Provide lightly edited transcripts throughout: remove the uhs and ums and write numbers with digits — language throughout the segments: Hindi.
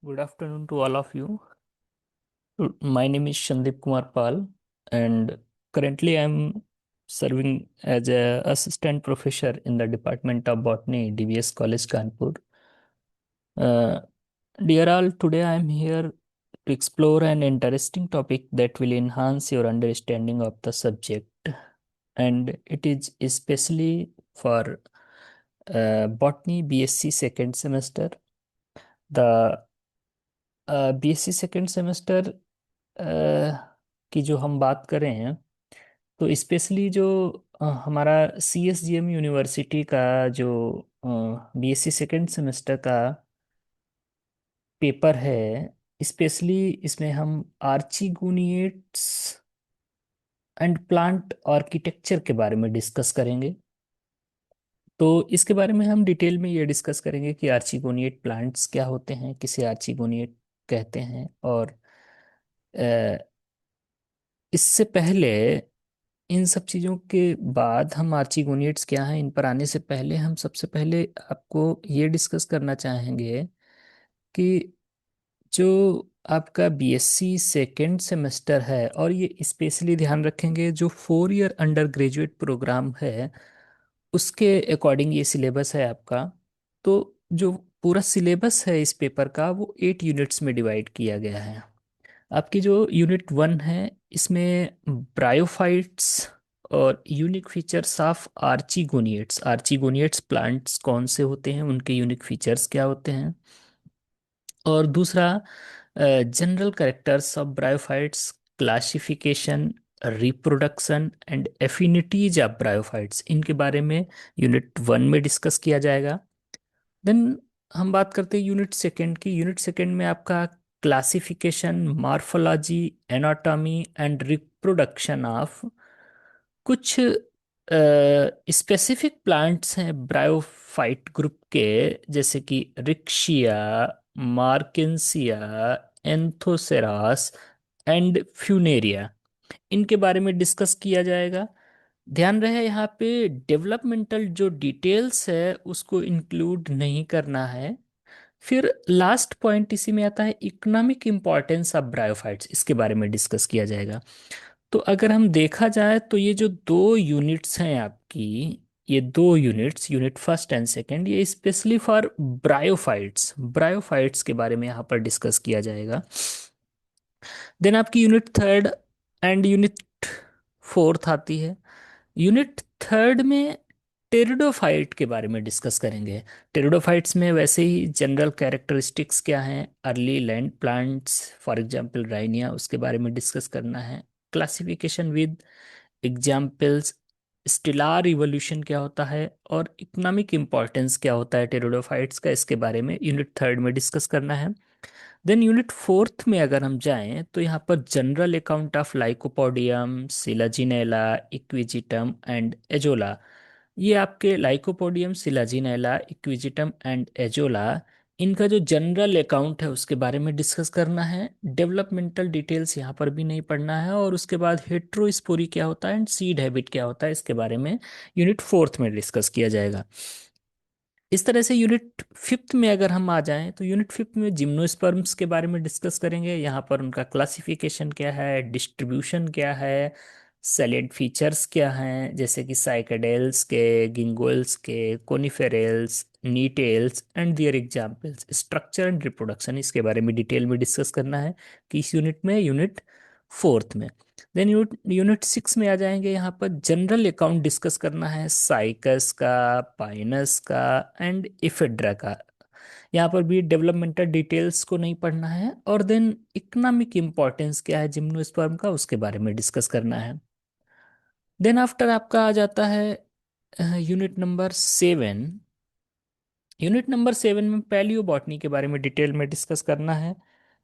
Good afternoon to all of you. My name is Shandip Kumar Pal, and currently I'm serving as a assistant professor in the Department of Botany, DVS College, Kanpur. Uh, Dear all, today I'm here to explore an interesting topic that will enhance your understanding of the subject, and it is especially for Botany BSc second semester. The BSc second semester की जो हम बात करें तो स्पेशली जो हमारा CSGM यूनिवर्सिटी का जो BSc सेकेंड सेमेस्टर का पेपर है, स्पेशली इसमें हम आर्चिगोनिएट्स एंड प्लांट आर्किटेक्चर के बारे में डिस्कस करेंगे। तो इसके बारे में हम डिटेल में ये डिस्कस करेंगे कि आर्चिगोनिएट प्लांट्स क्या होते हैं, किसे आर्चिगोनिएट कहते हैं, और इससे पहले इन सब चीज़ों के बाद हम आर्चिगोनिएट्स क्या हैं इन पर आने से पहले हम सबसे पहले आपको ये डिस्कस करना चाहेंगे कि जो आपका BSc सेकेंड सेमेस्टर है, और ये स्पेशली ध्यान रखेंगे जो 4 ईयर अंडर ग्रेजुएट प्रोग्राम है उसके अकॉर्डिंग ये सिलेबस है आपका। तो जो पूरा सिलेबस है इस पेपर का वो 8 यूनिट्स में डिवाइड किया गया है। आपकी जो यूनिट 1 है इसमें ब्रायोफाइट्स और यूनिक फीचर्स ऑफ आर्चिगोनिएट्स, आर्चिगोनिएट्स प्लांट्स कौन से होते हैं, उनके यूनिक फीचर्स क्या होते हैं, और दूसरा general characters of bryophytes, classification, reproduction and affinities of bryophytes, इनके बारे में यूनिट 1 में डिस्कस किया जाएगा। देन हम बात करते हैं यूनिट सेकेंड की। यूनिट सेकेंड में आपका classification, morphology, anatomy and reproduction of कुछ स्पेसिफिक प्लांट्स हैं ब्रायोफाइट ग्रुप के, जैसे कि रिक्शिया, मार्केंसिया, एंथोसेरास एंड फ्यूनेरिया, इनके बारे में डिस्कस किया जाएगा। ध्यान रहे यहाँ पे डेवलपमेंटल जो डिटेल्स है उसको इंक्लूड नहीं करना है। फिर लास्ट पॉइंट इसी में आता है इकोनॉमिक इंपॉर्टेंस ऑफ ब्रायोफाइट्स, इसके बारे में डिस्कस किया जाएगा। तो अगर हम देखा जाए तो ये जो 2 यूनिट्स हैं आपकी, ये 2 units, unit first and second, ये स्पेशली फॉर ब्रायोफाइट्स, ब्रायोफाइट्स के बारे में यहाँ पर डिस्कस किया जाएगा। देन आपकी unit third and unit fourth आती है। यूनिट थर्ड में टेरिडोफाइट के बारे में डिस्कस करेंगे। टेरिडोफाइट्स में वैसे ही जनरल कैरेक्टरिस्टिक्स क्या हैं, early land plants for example Rhynia, उसके बारे में डिस्कस करना है। क्लासिफिकेशन विद एग्जाम्पल्स, स्टेलार इवोल्यूशन क्या होता है, और इकोनॉमिक इंपॉर्टेंस क्या होता है टेरिडोफाइट्स का, इसके बारे में यूनिट थर्ड में डिस्कस करना है। देन यूनिट फोर्थ में अगर हम जाएं तो यहाँ पर general account of lycopodium, selaginella, equisetum and azolla, ये आपके lycopodium, selaginella, equisetum and azolla, इनका जो जनरल अकाउंट है उसके बारे में डिस्कस करना है। डेवलपमेंटल डिटेल्स यहाँ पर भी नहीं पढ़ना है। और उसके बाद हेट्रोस्पोरी क्या होता है एंड सीड हैबिट क्या होता है, इसके बारे में यूनिट फोर्थ में डिस्कस किया जाएगा। इस तरह से यूनिट फिफ्थ में अगर हम आ जाएं तो यूनिट फिफ्थ में जिम्नोस्पर्म्स के बारे में डिस्कस करेंगे। यहाँ पर उनका क्लासिफिकेशन क्या है, डिस्ट्रीब्यूशन क्या है, सैलिएंट फीचर्स क्या हैं, जैसे कि साइकेडेल्स के, गिंगोल्स के, coniferales, gnetales and their examples, structure and reproduction, इसके बारे में डिटेल में डिस्कस करना है कि इस यूनिट में, यूनिट फोर्थ में। देन यूनिट 6 में आ जाएंगे। यहाँ पर जनरल अकाउंट डिस्कस करना है साइकस का, पाइनस का एंड इफेड्रा का। यहाँ पर भी डेवलपमेंटल डिटेल्स को नहीं पढ़ना है। और देन इकोनॉमिक इंपॉर्टेंस क्या है जिम्नोस्पर्म का, उसके बारे में डिस्कस करना है। देन आफ्टर आपका आ जाता है यूनिट नंबर 7। यूनिट नंबर 7 में पैलियो बॉटनी के बारे में डिटेल में डिस्कस करना है।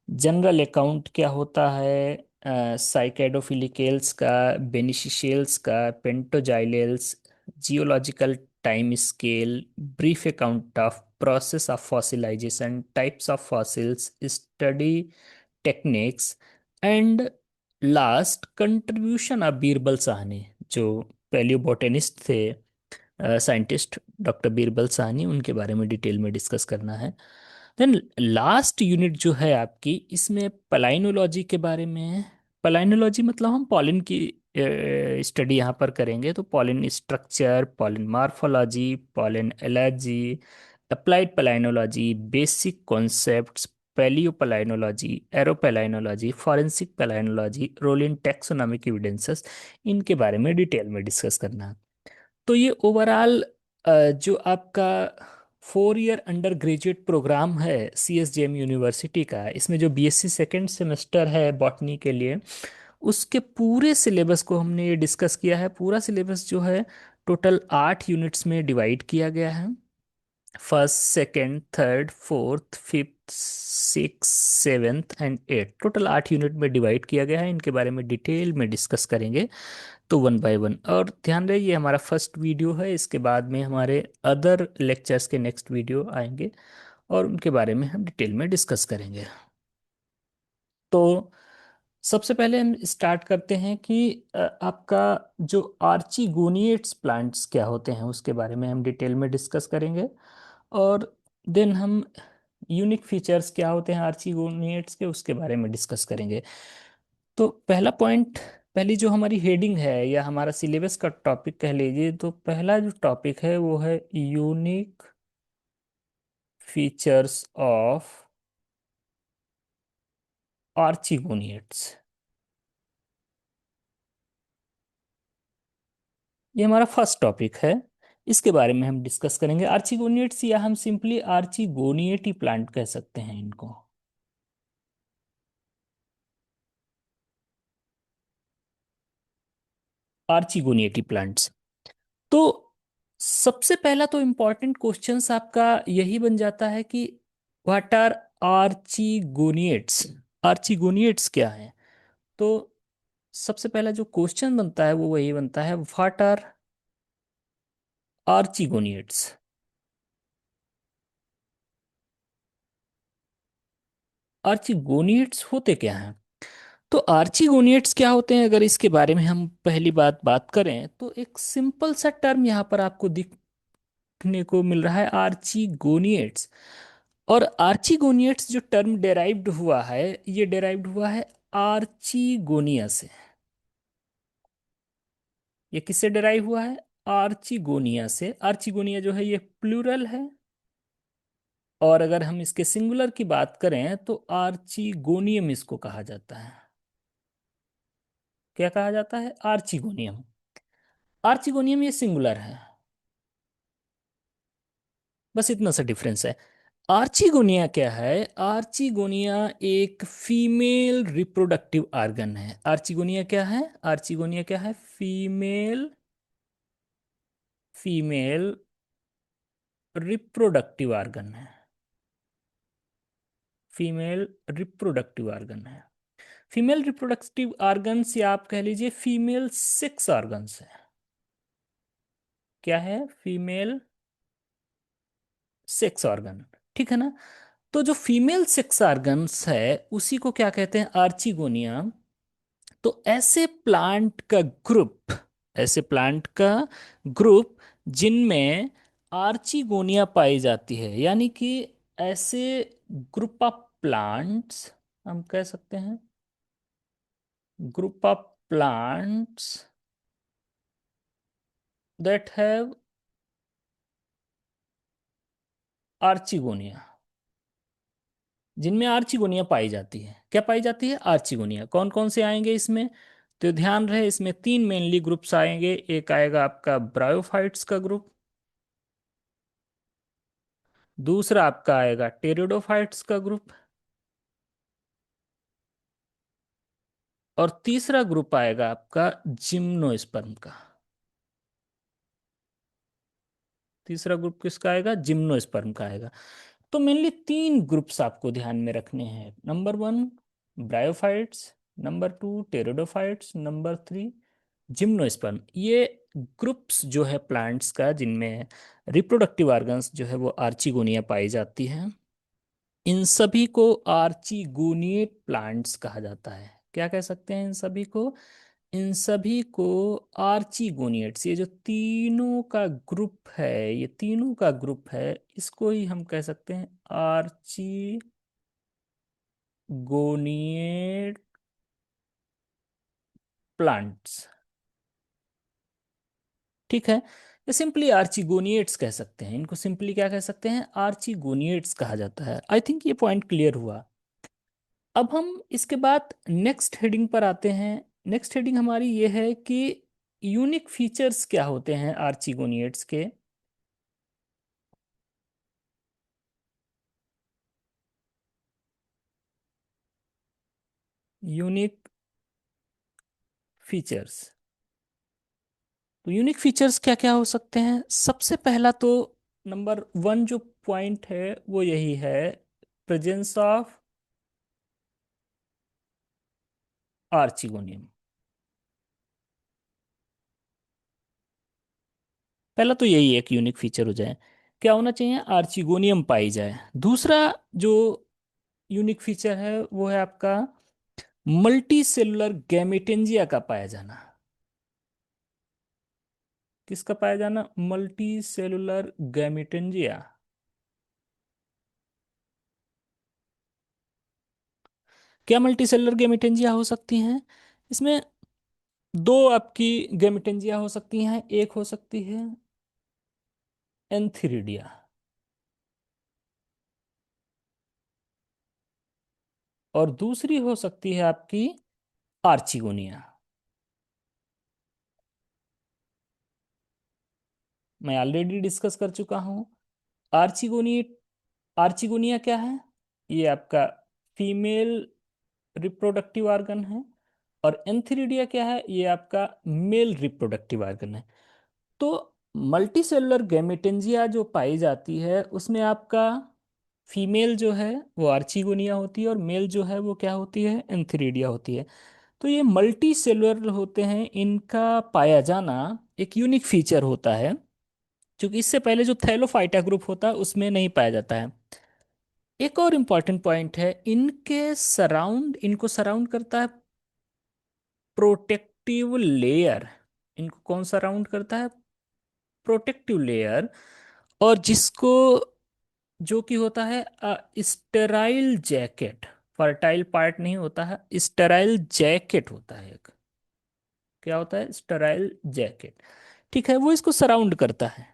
जनरल अकाउंट क्या होता है साइकेडोफिलिकेल्स का, बेनिशिशियल्स का, pentoxylales, geological time scale, brief account of process of fossilisation, types of fossils, study techniques and last contribution of Birbal Sahni, जो पैलियोबोटेनिस्ट थे, साइंटिस्ट डॉक्टर बीरबल साहनी, उनके बारे में डिटेल में डिस्कस करना है। देन लास्ट यूनिट जो है आपकी, इसमें पलाइनोलॉजी के बारे में है। पलाइनोलॉजी मतलब हम पॉलिन की स्टडी यहाँ पर करेंगे, तो pollen structure, pollen morphology, pollen allergy, applied palynology, basic concepts, palaeopalynology, aeropalynology, forensic palynology, role in taxonomic evidences, इनके बारे में डिटेल में डिस्कस करना है। तो ये ओवरऑल जो आपका 4 ईयर अंडर ग्रेजुएट प्रोग्राम है CSJM यूनिवर्सिटी का, इसमें जो BSc सेकेंड सेमेस्टर है बॉटनी के लिए, उसके पूरे सिलेबस को हमने ये डिस्कस किया है। पूरा सिलेबस जो है टोटल 8 यूनिट्स में डिवाइड किया गया है। First, second, third, fourth, fifth, six, seventh and eight, total 8 unit में डिवाइड किया गया है। इनके बारे में डिटेल में डिस्कस करेंगे, तो वन बाय वन। और ध्यान रहे, ये हमारा फर्स्ट वीडियो है, इसके बाद में हमारे अदर लेक्चर्स के नेक्स्ट वीडियो आएंगे और उनके बारे में हम डिटेल में डिस्कस करेंगे। तो सबसे पहले हम स्टार्ट करते हैं कि आपका जो आर्चीगोनिएट्स प्लांट्स क्या होते हैं उसके बारे में हम डिटेल में डिस्कस करेंगे। और देन हम यूनिक फीचर्स क्या होते हैं आर्चीगोनिएट्स के, उसके बारे में डिस्कस करेंगे। तो पहला पॉइंट, पहली जो हमारी हेडिंग है या हमारा सिलेबस का टॉपिक कह लीजिए, तो पहला जो टॉपिक है वो है यूनिक फीचर्स ऑफ आर्चीगोनिएट्स। ये हमारा फर्स्ट टॉपिक है, इसके बारे में हम डिस्कस करेंगे। आर्चीगोनिएट्स, या हम सिंपली आर्चीगोनिएटी प्लांट कह सकते हैं इनको। आर्चीगोनिएटी प्लांट्स। तो सबसे पहला तो इम्पोर्टेंट क्वेश्चंस आपका यही बन जाता है कि व्हाट आर आर्चीगोनिएट्स। आर्चीगोनिएट्स क्या है? तो सबसे पहला जो क्वेश्चन बनता है वो वही बनता है, व्हाट आर आर्चीगोनिएट्स। आर्चीगोनिएट्स होते क्या हैं? तो आर्चीगोनिएट्स क्या होते हैं, अगर इसके बारे में हम पहली बात करें, तो एक सिंपल सा टर्म यहाँ पर आपको देखने को मिल रहा है, आर्चीगोनिएट्स। और आर्चीगोनिएट्स जो टर्म डेराइव्ड हुआ है, ये डेराइव्ड हुआ है आर्चीगोनिया से। ये किससे डेराइव हुआ है? आर्चीगोनिया से। आर्चीगोनिया जो है ये प्लूरल है, और अगर हम इसके सिंगुलर की बात करें तो आर्चीगोनियम इसको कहा जाता है। क्या कहा जाता है? आर्चीगोनियम। आर्चीगोनियम ये सिंगुलर है, बस इतना सा डिफरेंस है। आर्चीगोनिया क्या है? आर्चीगोनिया एक फीमेल रिप्रोडक्टिव ऑर्गन है। आर्चीगोनिया क्या है? आर्चीगोनिया क्या है? फीमेल, फीमेल रिप्रोडक्टिव ऑर्गन है। फीमेल रिप्रोडक्टिव ऑर्गन है। फीमेल रिप्रोडक्टिव ऑर्गन्स, या आप कह लीजिए फीमेल सेक्स ऑर्गन्स है। क्या है? फीमेल सेक्स ऑर्गन, ठीक है ना? तो जो फीमेल सेक्स ऑर्गन्स है उसी को क्या कहते हैं? आर्चिगोनिया। तो ऐसे प्लांट का ग्रुप, ऐसे प्लांट का ग्रुप जिनमें आर्चिगोनिया पाई जाती है, यानी कि ऐसे ग्रुप ऑफ प्लांट्स हम कह सकते हैं, group of plants that have archegonia, जिनमें आर्चिगोनिया पाई जाती है। क्या पाई जाती है? आर्चिगोनिया। कौन कौन से आएंगे इसमें? तो ध्यान रहे, इसमें 3 मेनली ग्रुप्स आएंगे। एक आएगा आपका ब्रायोफाइट्स का ग्रुप, दूसरा आपका आएगा टेरिडोफाइट्स का ग्रुप, और तीसरा ग्रुप आएगा आपका जिम्नोस्पर्म का। तीसरा ग्रुप किसका आएगा? जिम्नोस्पर्म का आएगा। तो मेनली 3 ग्रुप्स आपको ध्यान में रखने हैं। Number 1 bryophytes, number 2 pteridophytes, number 3 gymnosperm. ये ग्रुप्स जो है प्लांट्स का, जिनमें रिप्रोडक्टिव ऑर्गन्स जो है वो आर्चिगोनिया पाई जाती है, इन सभी को आर्चिगोनिएट प्लांट्स कहा जाता है। क्या कह सकते हैं इन सभी को? इन सभी को आर्चीगोनियट्स, ये जो तीनों का ग्रुप है, ये तीनों का ग्रुप है, इसको ही हम कह सकते हैं आर्चीगोनिएट प्लांट्स। ठीक है, ये सिंपली आर्चीगोनिएट्स कह सकते हैं, इनको सिंपली क्या कह सकते हैं, आर्चीगोनिएट्स कहा जाता है। आई थिंक ये पॉइंट क्लियर हुआ। अब हम इसके बाद नेक्स्ट हेडिंग पर आते हैं। नेक्स्ट हेडिंग हमारी ये है कि यूनिक फीचर्स क्या होते हैं आर्चीगोनिएट्स के। यूनिक फीचर्स, तो यूनिक फीचर्स क्या क्या हो सकते हैं? सबसे पहला तो नंबर वन जो पॉइंट है वो यही है, प्रेजेंस ऑफ आर्चिगोनियम। पहला तो यही एक यूनिक फीचर हो जाए, क्या होना चाहिए, आर्चिगोनियम पाई जाए। दूसरा जो यूनिक फीचर है वो है आपका मल्टी सेलुलर गैमेटेंजिया का पाया जाना। किसका पाया जाना? Multi cellular gametangia. क्या मल्टी सेलुलर गैमेटेंजिया हो सकती हैं? इसमें दो आपकी गैमेटेंजिया हो सकती हैं। एक हो सकती है एंथीरिडिया, और दूसरी हो सकती है आपकी आर्चिगोनिया। मैं ऑलरेडी डिस्कस कर चुका हूं। आर्चिगोनी आर्चिगोनिया क्या है? ये आपका फीमेल रिप्रोडक्टिव ऑर्गन है। और एंथीरिडिया क्या है? ये आपका मेल रिप्रोडक्टिव ऑर्गन है। तो मल्टीसेलुलर गैमेटेंजिया जो पाई जाती है उसमें आपका फीमेल जो है वो आर्चिगोनिया होती है, और मेल जो है वो क्या होती है, एंथीरिडिया होती है। तो ये मल्टी सेलुलर होते हैं, इनका पाया जाना एक यूनिक फीचर होता है, क्योंकि इससे पहले जो थैलोफाइटा ग्रुप होता है उसमें नहीं पाया जाता है। एक और इम्पॉर्टेंट पॉइंट है, इनको सराउंड करता है प्रोटेक्टिव लेयर। इनको कौन सराउंड करता है? Protective layer. और जिसको, जो कि होता है स्टेराइल जैकेट, फर्टाइल पार्ट नहीं होता है, स्टेराइल जैकेट होता है एक। क्या होता है? Sterile jacket. ठीक है, वो इसको सराउंड करता है।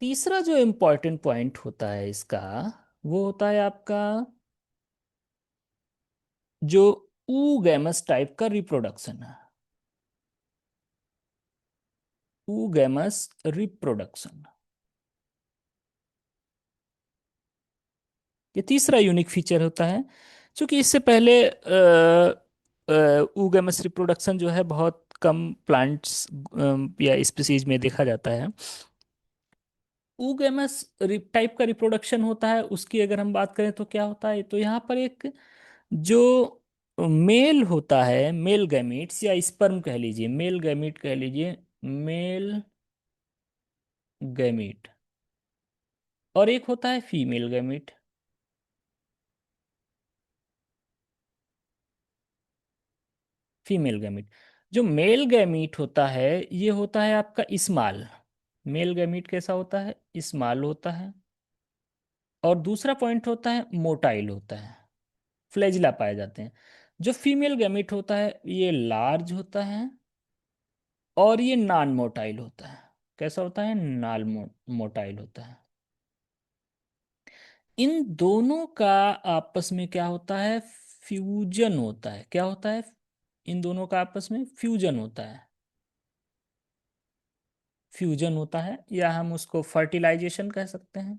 तीसरा जो इम्पोर्टेंट पॉइंट होता है इसका, वो होता है आपका जो ऊगैमस टाइप का रिप्रोडक्शन है। ऊगैमस रिप्रोडक्शन, ये तीसरा यूनिक फीचर होता है। क्योंकि इससे पहले ऊगैमस रिप्रोडक्शन जो है बहुत कम प्लांट्स या स्पीसीज में देखा जाता है। ऊगैमस टाइप का रिप्रोडक्शन होता है, उसकी अगर हम बात करें तो क्या होता है, तो यहाँ पर एक जो मेल होता है, मेल गैमीट्स या स्पर्म कह लीजिए, मेल गैमीट कह लीजिए, मेल गैमीट, और एक होता है फीमेल गैमीट। फीमेल गैमीट, जो मेल गैमीट होता है ये होता है आपका स्मॉल। मेल गैमीट कैसा होता है? स्मॉल होता है। और दूसरा पॉइंट होता है मोटाइल होता है, फ्लैजिला पाए जाते हैं। जो फीमेल गैमीट होता है ये लार्ज होता है, और ये नॉन मोटाइल होता है। कैसा होता है? मोटाइल होता है। इन दोनों का आपस में क्या होता है? फ्यूजन होता है। क्या होता है? इन दोनों का आपस में फ्यूजन होता है। फ्यूजन होता है, या हम उसको फर्टिलाइजेशन कह सकते हैं।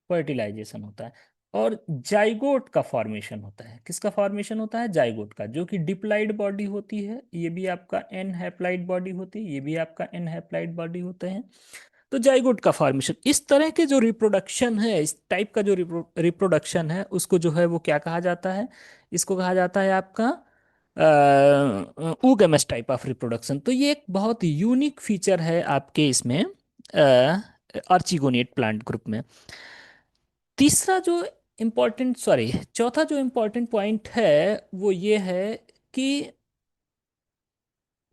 फर्टिलाइजेशन होता है। और जाइगोट का फॉर्मेशन होता है। किसका फॉर्मेशन होता है? जाइगोट का, जो कि डिप्लाइड बॉडी होती है। ये भी आपका एन हैप्लाइड बॉडी होती है, ये भी आपका एन हैप्लाइड बॉडी होते हैं। तो जाइगोट का फॉर्मेशन, इस तरह के जो रिप्रोडक्शन है, इस टाइप का जो रिप्रोडक्शन है, उसको जो है वो क्या कहा जाता है? इसको कहा जाता है आपका ऊगेमस टाइप ऑफ रिप्रोडक्शन। तो ये एक बहुत यूनिक फीचर है आपके इसमें आर्चिगोनिएट प्लांट ग्रुप में। तीसरा जो इम्पोर्टेंट, सॉरी, चौथा जो इम्पोर्टेंट पॉइंट है वो ये है कि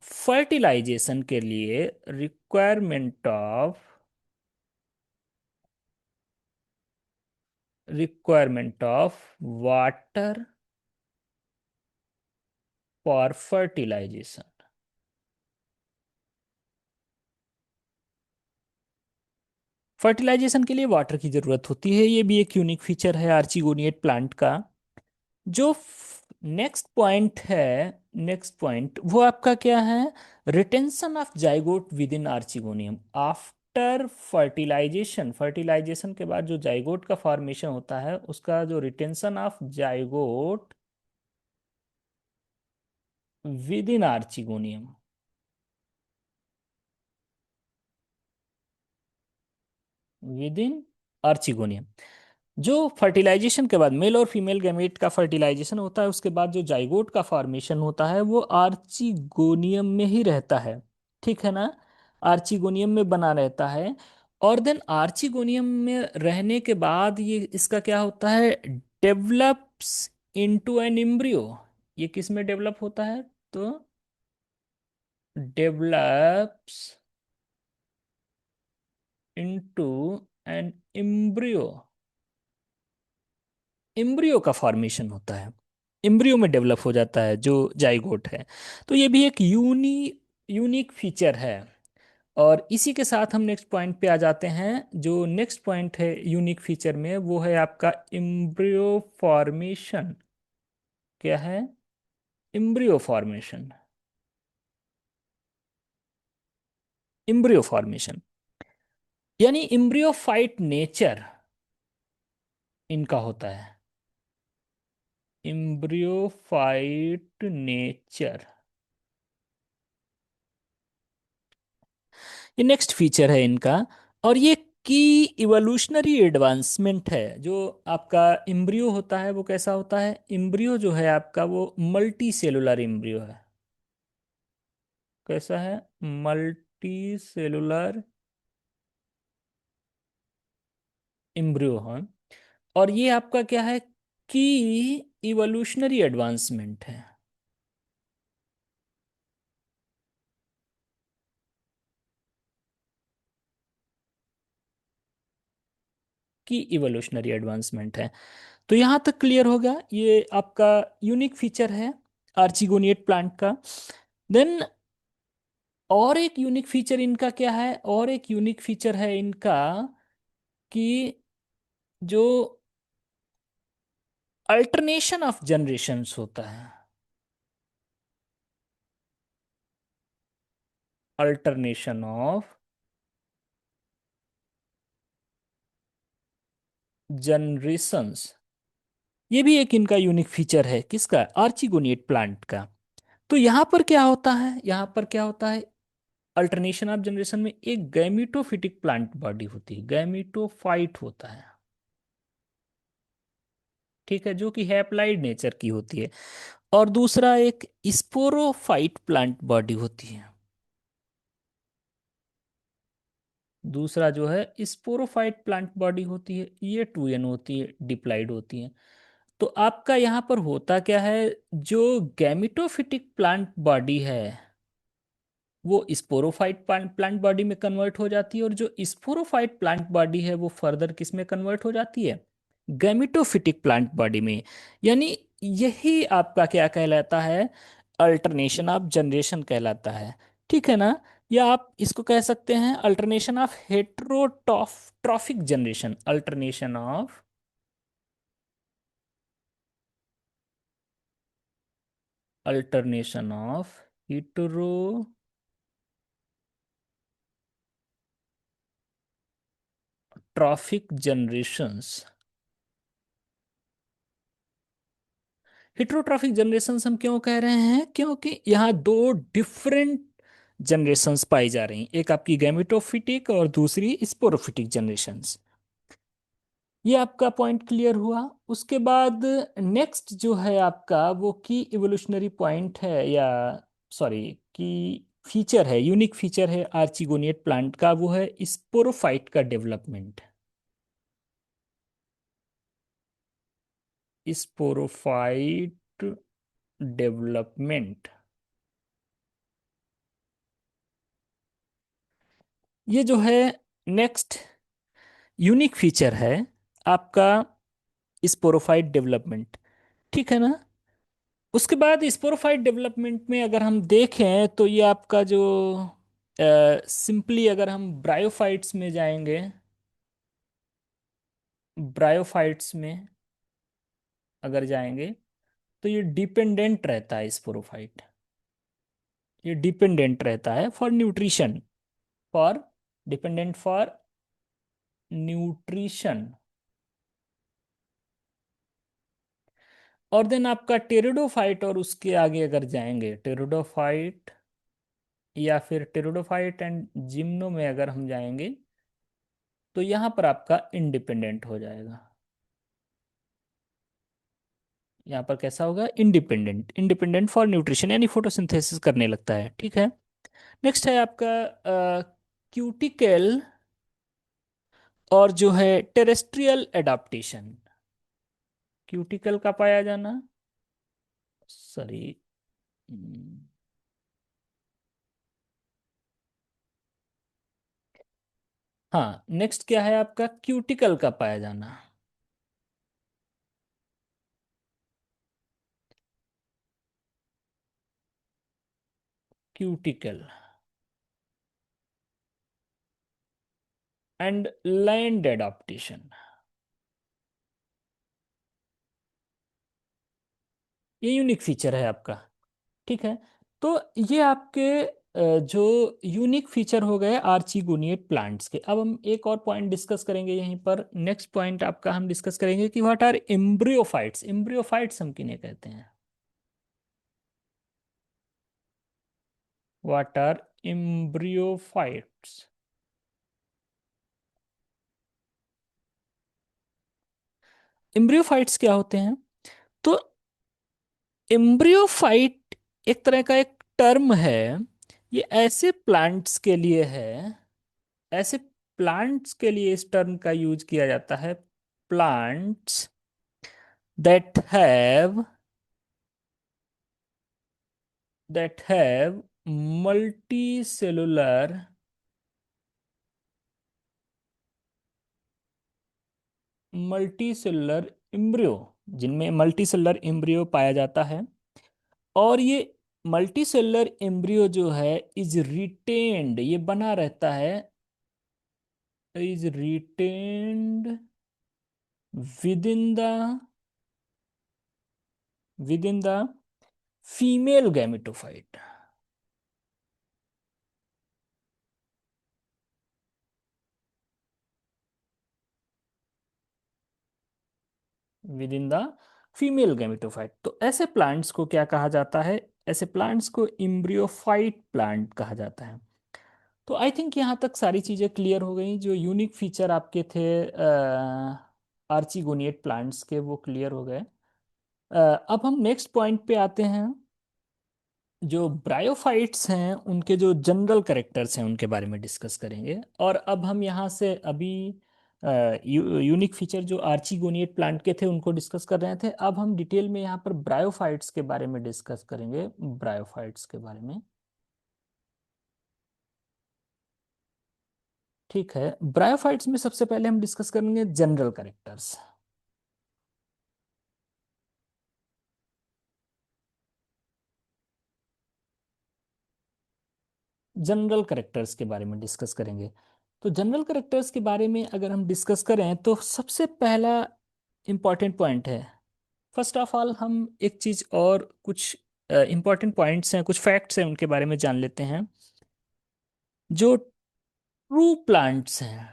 फर्टिलाइजेशन के लिए requirement of water for fertilisation. Fertilisation के लिए वाटर की जरूरत होती है, ये भी एक यूनिक फीचर है आर्चिगोनिएट प्लांट का। जो नेक्स्ट पॉइंट है, नेक्स्ट पॉइंट वो आपका क्या है? Retention of zygote within archegonium after fertilisation. Fertilisation के बाद जो जाइगोट का फॉर्मेशन होता है उसका जो retention of zygote within archegonium, with in archegonium. जो फर्टिलाइजेशन के बाद मेल और फीमेल गैमेट का फर्टिलाइजेशन होता है उसके बाद जो जाइगोट का फॉर्मेशन होता है वो आर्चिगोनियम में ही रहता है। ठीक है ना? आर्चिगोनियम में बना रहता है। और देन आर्चिगोनियम में रहने के बाद ये इसका क्या होता है? Develops into an embryo. ये किस में डेवलप होता है? तो develops into an embryo. Embryo का फॉर्मेशन होता है, एम्ब्रियो में डेवलप हो जाता है जो जाइगोट है। तो ये भी एक यूनिक फीचर है। और इसी के साथ हम नेक्स्ट पॉइंट पे आ जाते हैं। जो नेक्स्ट पॉइंट है यूनिक फीचर में वो है आपका एम्ब्रियो फॉर्मेशन। क्या है? Embryo formation. एम्ब्रियो फॉर्मेशन यानी एम्ब्रियोफाइट नेचर इनका होता है। एम्ब्रियोफाइट नेचर, ये नेक्स्ट फीचर है इनका। और ये की इवोल्यूशनरी एडवांसमेंट है। जो आपका एम्ब्रियो होता है वो कैसा होता है? एम्ब्रियो जो है आपका वो मल्टी सेलुलर एम्ब्रियो है। कैसा है? मल्टी सेलुलर एम्ब्रियो है। और ये आपका क्या है? की इवोल्यूशनरी एडवांसमेंट है। की इवोल्यूशनरी एडवांसमेंट है। तो यहाँ तक क्लियर हो गया, ये आपका यूनिक फीचर है आर्चिगोनिएट प्लांट का। देन और एक यूनिक फीचर इनका क्या है? और एक यूनिक फीचर है इनका कि जो अल्टरनेशन ऑफ जनरेशन्स होता है। अल्टरनेशन ऑफ जनरेशन्स, ये भी एक इनका यूनिक फीचर है। किसका? आर्चिगोनिएट प्लांट का। तो यहाँ पर क्या होता है? यहाँ पर क्या होता है? अल्टरनेशन ऑफ जनरेशन में एक गैमिटोफिटिक प्लांट बॉडी होती है, गैमिटोफाइट होता है। ठीक है, जो कि हैप्लाइड नेचर की होती है। और दूसरा एक स्पोरोफाइट प्लांट बॉडी होती है। दूसरा जो है स्पोरोफाइट प्लांट बॉडी होती है, ये 2n होती है, डिप्लाइड होती है। तो आपका यहाँ पर होता क्या है? जो गैमिटोफिटिक प्लांट बॉडी है वो स्पोरोफाइट प्लांट बॉडी में कन्वर्ट हो जाती है, और जो स्पोरोफाइट प्लांट बॉडी है वो फर्दर किस में कन्वर्ट हो जाती है? गैमिटोफिटिक प्लांट बॉडी में। यानी यही आपका क्या कहलाता है? अल्टरनेशन ऑफ जनरेशन कहलाता है। ठीक है ना? या आप इसको कह सकते हैं alternation of heterotrophic generation. Alternation of alternation of heterotrophic generations. Heterotrophic generations हम क्यों कह रहे हैं? क्योंकि यहाँ दो डिफरेंट जनरेशंस पाई जा रही हैं, एक आपकी गैमेटोफिटिक और दूसरी स्पोरोफिटिक जनरेशंस। ये आपका पॉइंट क्लियर हुआ। उसके बाद नेक्स्ट जो है आपका वो की इवोल्यूशनरी पॉइंट है, या सॉरी, की फीचर है, यूनिक फीचर है आर्चिगोनिएट प्लांट का, वो है स्पोरोफाइट का डेवलपमेंट। स्पोरोफाइट डेवलपमेंट, ये जो है नेक्स्ट यूनिक फीचर है आपका, स्पोरोफाइट डेवलपमेंट। ठीक है ना। उसके बाद स्पोरोफाइट डेवलपमेंट में अगर हम देखें तो ये आपका जो सिंपली अगर हम ब्रायोफाइट्स में जाएंगे, ब्रायोफाइट्स में अगर जाएंगे तो ये डिपेंडेंट रहता है स्पोरोफाइट, ये डिपेंडेंट रहता है for nutrition, for dependent for nutrition. और देन आपका टेरिडोफाइट, और उसके आगे अगर जाएंगे टेरिडोफाइट या फिर टेरिडोफाइट एंड जिम्नो में अगर हम जाएंगे तो यहाँ पर आपका इंडिपेंडेंट हो जाएगा। यहाँ पर कैसा होगा, इंडिपेंडेंट, इंडिपेंडेंट फॉर न्यूट्रिशन, यानी फोटोसिंथेसिस करने लगता है। ठीक है। नेक्स्ट है आपका क्यूटिकल और जो है टेरेस्ट्रियल एडाप्टेशन। क्यूटिकल का पाया जाना, सॉरी, हाँ, नेक्स्ट क्या है आपका, क्यूटिकल का पाया जाना। क्यूटिकल एंड लैंड एडाप्टेशन, ये यूनिक फीचर है आपका। ठीक है। तो ये आपके जो यूनिक फीचर हो गए आर्चिगोनिएट प्लांट्स के। अब हम एक और पॉइंट डिस्कस करेंगे यहीं पर। नेक्स्ट पॉइंट आपका हम डिस्कस करेंगे कि व्हाट आर एम्ब्रियोफाइट्स। एम्ब्रियोफाइट्स हम किन्हें कहते हैं, व्हाट आर एम्ब्रियोफाइट्स। एम्ब्रियोफाइट्स क्या होते हैं, तो एम्ब्रियोफाइट एक तरह का एक टर्म है, ये ऐसे प्लांट्स के लिए है, ऐसे प्लांट्स के लिए इस टर्म का यूज किया जाता है। Plants that have that have multicellular multicellular embryo, जिनमें मल्टीसेलुलर एम्ब्रियो पाया जाता है। और ये मल्टीसेलुलर एम्ब्रियो जो है इज रिटेन्ड, ये बना रहता है, is retained with in the with in the female gametophyte. With in the female gametophyte. तो ऐसे प्लांट्स को क्या कहा जाता है, ऐसे प्लांट्स को इम्ब्रियोफाइट प्लांट कहा जाता है। तो आई थिंक यहाँ तक सारी चीज़ें क्लियर हो गई, जो यूनिक फीचर आपके थे आर्चिगोनिएट प्लांट्स के, वो क्लियर हो गए। अब हम नेक्स्ट पॉइंट पे आते हैं। जो ब्रायोफाइट्स हैं उनके जो जनरल करेक्टर्स हैं उनके बारे में डिस्कस करेंगे। और अब हम यहाँ से अभी यूनिक फीचर जो आर्चिगोनिएट प्लांट के थे उनको डिस्कस कर रहे थे, अब हम डिटेल में यहाँ पर ब्रायोफाइट्स के बारे में डिस्कस करेंगे, ब्रायोफाइट्स के बारे में। ठीक है। ब्रायोफाइट्स में सबसे पहले हम डिस्कस करेंगे जनरल करेक्टर्स। जनरल करेक्टर्स के बारे में डिस्कस करेंगे। तो जनरल करेक्टर्स के बारे में अगर हम डिस्कस करें तो सबसे पहला इंपॉर्टेंट पॉइंट है, फर्स्ट ऑफ ऑल हम एक चीज और कुछ इंपॉर्टेंट पॉइंट्स हैं, कुछ फैक्ट्स हैं, उनके बारे में जान लेते हैं। जो ट्रू प्लांट्स हैं,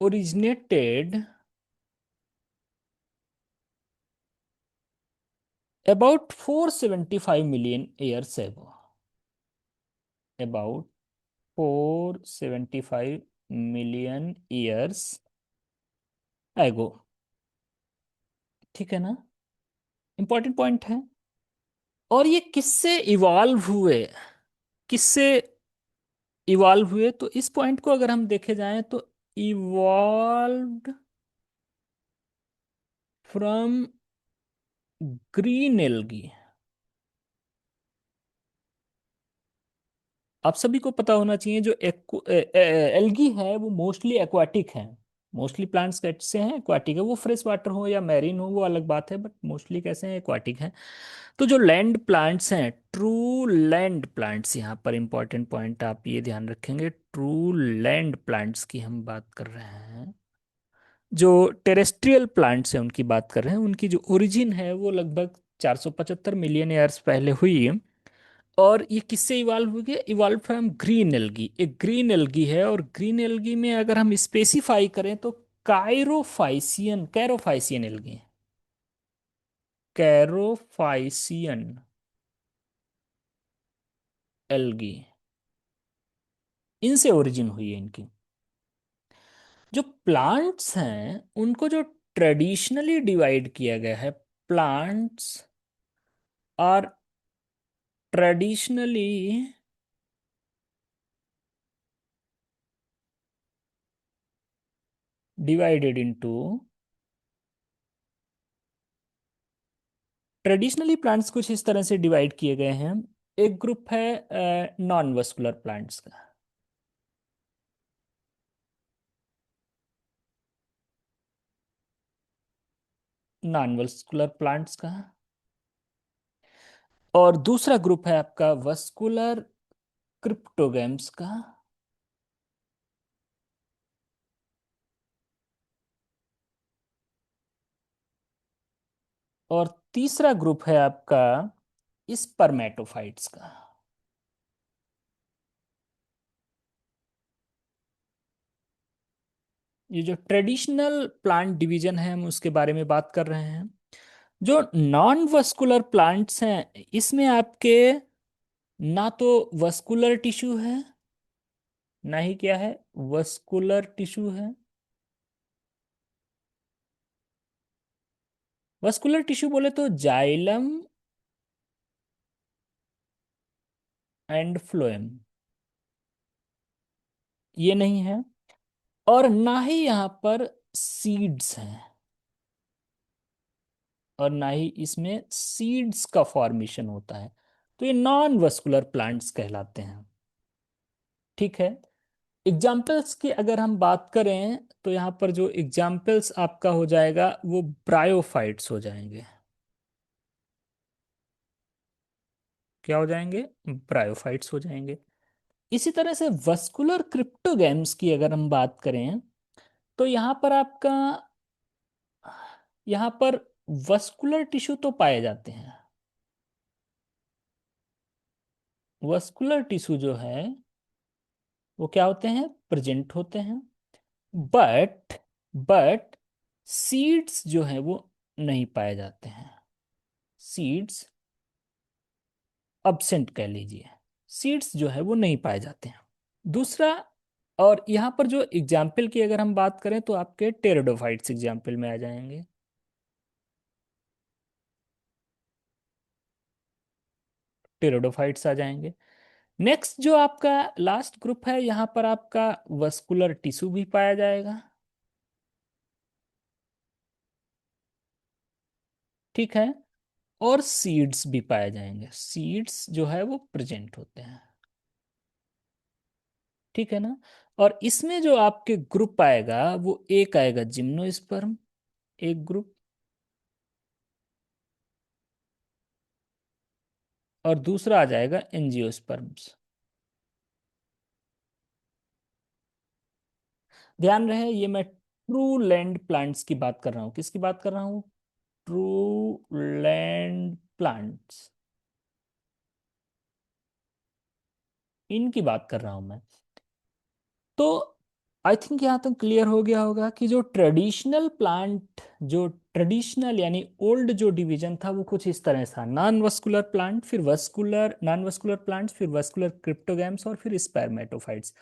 originated about 475 million years ago, about 475 million years ago. ठीक है ना, इंपॉर्टेंट पॉइंट है। और ये किससे इवॉल्व हुए, किससे इवॉल्व हुए, तो इस पॉइंट को अगर हम देखे जाएं तो इवॉल्व्ड फ्रॉम ग्रीन एल्गी। आप सभी को पता होना चाहिए जो एल्गी है वो मोस्टली एक्वाटिक है। मोस्टली प्लांट्स कैसे हैं, एक्वाटिक है। वो फ्रेश वाटर हो या मैरीन हो वो अलग बात है, बट मोस्टली कैसे हैं, एक्वाटिक हैं। तो जो लैंड प्लांट्स हैं, ट्रू लैंड प्लांट्स, यहाँ पर इंपॉर्टेंट पॉइंट आप ये ध्यान रखेंगे, ट्रू लैंड प्लांट्स की हम बात कर रहे हैं। जो टेरेस्ट्रियल प्लांट्स हैं उनकी बात कर रहे हैं, उनकी जो ओरिजिन है वो लगभग 475 मिलियन ईयर्स पहले हुई है। और ये किससे इवॉल्व हो गया, इवॉल्व फ्रॉम ग्रीन एल्गी। एक ग्रीन एल्गी है, और ग्रीन एल्गी में अगर हम स्पेसिफाई करें तो कायरोफाइसियन, कैरोफाइसियन एल्गी है। कैरोफाइसियन एल्गी, इनसे ओरिजिन हुई है इनकी। जो प्लांट्स हैं उनको जो ट्रेडिशनली डिवाइड किया गया है, plants are traditionally divided into, traditionally plants कुछ इस तरह से डिवाइड किए गए हैं। एक ग्रुप है नॉन वस्कुलर प्लांट्स का, नॉन वस्कुलर प्लांट्स का। और दूसरा ग्रुप है आपका वस्कुलर क्रिप्टोगेम्स का। और तीसरा ग्रुप है आपका स्पर्मेटोफाइट्स का। ये जो ट्रेडिशनल प्लांट डिवीजन है हम उसके बारे में बात कर रहे हैं। जो नॉन वस्कुलर प्लांट्स हैं इसमें आपके ना तो वस्कुलर टिश्यू है, ना ही क्या है, वस्कुलर टिश्यू है। वस्कुलर टिश्यू बोले तो जाइलम एंड फ्लोएम, ये नहीं है। और ना ही यहाँ पर सीड्स हैं, और ना ही इसमें सीड्स का फॉर्मेशन होता है। तो ये नॉन वस्कुलर प्लांट्स कहलाते हैं। ठीक है। एग्जाम्पल्स की अगर हम बात करें तो यहाँ पर जो एग्जाम्पल्स आपका हो जाएगा वो ब्रायोफाइट्स हो जाएंगे। क्या हो जाएंगे, ब्रायोफाइट्स हो जाएंगे। इसी तरह से वस्कुलर क्रिप्टोगेम्स की अगर हम बात करें तो यहाँ पर आपका, यहाँ पर वस्कुलर टिश्यू तो पाए जाते हैं। वस्कुलर टिश्यू जो है वो क्या होते हैं, प्रेजेंट होते हैं। बट बट सीड्स जो है वो नहीं पाए जाते हैं। सीड्स अब्सेंट कह लीजिए, सीड्स जो है वो नहीं पाए जाते हैं। दूसरा, और यहाँ पर जो एग्जाम्पल की अगर हम बात करें तो आपके टेरिडोफाइट्स एग्जाम्पल में आ जाएंगे। टेरिडोफाइट्स आ जाएंगे। नेक्स्ट जो आपका लास्ट ग्रुप है, यहाँ पर आपका वस्कुलर टिश्यू भी पाया जाएगा। ठीक है। और सीड्स भी पाए जाएंगे, सीड्स जो है वो प्रेजेंट होते हैं। ठीक है ना। और इसमें जो आपके ग्रुप आएगा वो एक आएगा जिम्नोस्पर्म, एक ग्रुप, और दूसरा आ जाएगा एंजियोस्पर्म्स। ध्यान रहे ये मैं ट्रू लैंड प्लांट्स की बात कर रहा हूँ। किसकी बात कर रहा हूँ, ट्रू लैंड प्लांट्स, इनकी बात कर रहा हूँ मैं। तो आई थिंक यहाँ तक क्लियर हो गया होगा कि जो ट्रेडिशनल प्लांट, जो ट्रेडिशनल यानी ओल्ड जो डिवीजन था वो कुछ इस तरह था, नॉन वस्कुलर प्लांट, फिर वस्कुलर, नॉन वस्कुलर प्लांट्स, फिर वस्कुलर क्रिप्टोगैम्स, और फिर स्पर्मेटोफाइट्स।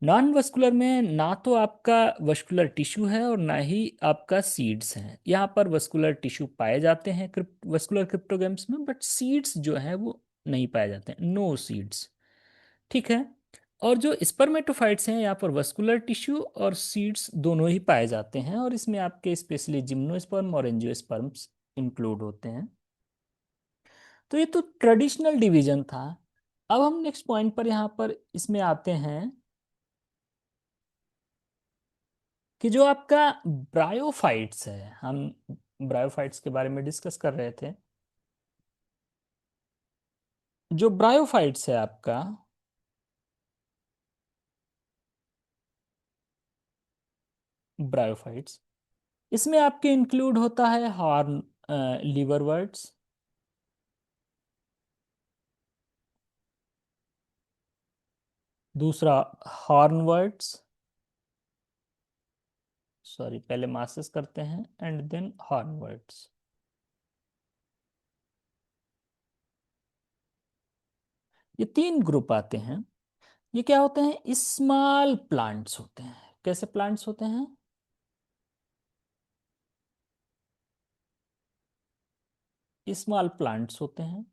नॉन वस्कुलर में ना तो आपका वस्कुलर टिश्यू है और ना ही आपका सीड्स हैं। यहाँ पर वस्कुलर टिश्यू पाए जाते हैं वस्कुलर क्रिप्टोगैम्स में, बट सीड्स जो है वो नहीं पाए जाते हैं, नो सीड्स। ठीक है। और जो स्पर्मेटोफाइट्स हैं यहाँ पर वस्कुलर टिश्यू और सीड्स दोनों ही पाए जाते हैं, और इसमें आपके स्पेशली जिम्नोस्पर्म और एंजियोस्पर्म्स इंक्लूड होते हैं। तो ये तो ट्रेडिशनल डिवीजन था। अब हम नेक्स्ट पॉइंट पर यहाँ पर इसमें आते हैं कि जो आपका ब्रायोफाइट्स है, हम ब्रायोफाइट्स के बारे में डिस्कस कर रहे थे। जो ब्रायोफाइट्स है आपका, ब्रायोफाइट्स, इसमें आपके इंक्लूड होता है हॉर्न लीवरवर्ट्स, दूसरा हॉर्नवर्ट्स, सॉरी पहले मासेस करते हैं एंड देन हॉर्नवर्ट्स। ये तीन ग्रुप आते हैं। ये क्या होते हैं? स्मॉल प्लांट्स होते हैं। कैसे प्लांट्स होते हैं? स्मॉल प्लांट्स होते हैं।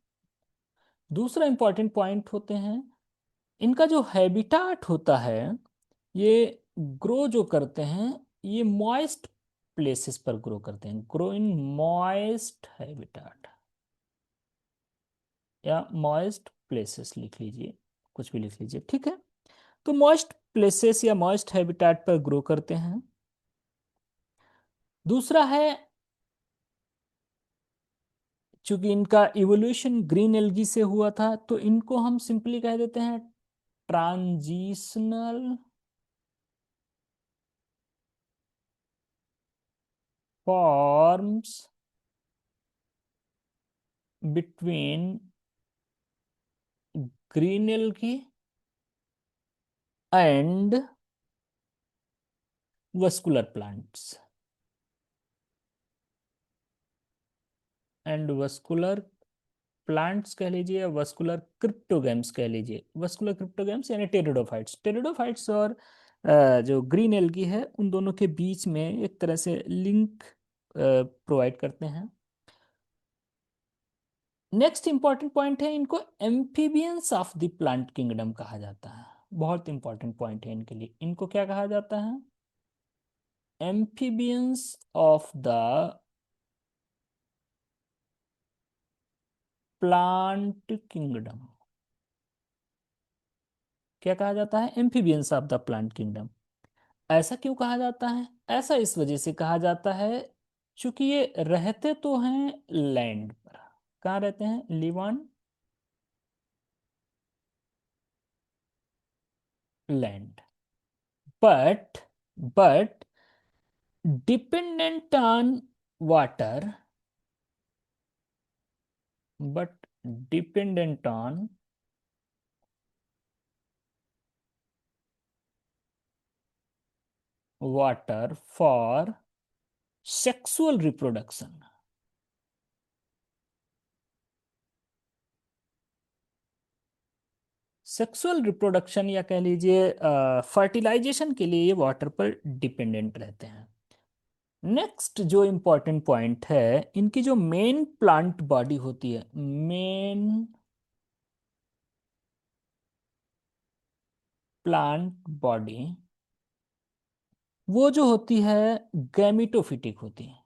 दूसरा इंपॉर्टेंट पॉइंट होते हैं, इनका जो हैबिटाट होता है, ये ग्रो जो करते हैं, ये मॉइस्ट प्लेसेस पर ग्रो करते हैं। ग्रो इन मॉइस्ट हैबिटाट या मॉइस्ट प्लेसेस लिख लीजिए, कुछ भी लिख लीजिए, ठीक है। तो मॉइस्ट प्लेसेस या मॉइस्ट हैबिटाट पर ग्रो करते हैं। दूसरा है, चूंकि इनका इवोल्यूशन ग्रीन एल्गी से हुआ था, तो इनको हम सिंपली कह देते हैं transitional forms between green algae and vascular plants and vascular plants कह लीजिए, या वस्कुलर क्रिप्टोगेम्स कह लीजिए। वस्कुलर क्रिप्टोगेम्स यानी टेरिडोफाइट्स। टेरिडोफाइट्स और जो ग्रीन एल्गी है, उन दोनों के बीच में एक तरह से लिंक प्रोवाइड करते हैं। नेक्स्ट इंपॉर्टेंट पॉइंट है, इनको amphibians of the plant kingdom कहा जाता है। बहुत इंपॉर्टेंट पॉइंट है इनके लिए। इनको क्या कहा जाता है? Amphibians of the plant kingdom. क्या कहा जाता है? Amphibians of the plant kingdom. ऐसा क्यों कहा जाता है? ऐसा इस वजह से कहा जाता है, क्योंकि ये रहते तो हैं लैंड पर। कहाँ रहते हैं? Live on land, but but dependent on water, but dependent on water for sexual reproduction। Sexual reproduction या कह लीजिए फर्टिलाइजेशन के लिए ये वाटर पर डिपेंडेंट रहते हैं। नेक्स्ट जो इंपॉर्टेंट पॉइंट है, इनकी जो मेन प्लांट बॉडी होती है, मेन प्लांट बॉडी, वो जो होती है गैमिटोफिटिक होती है।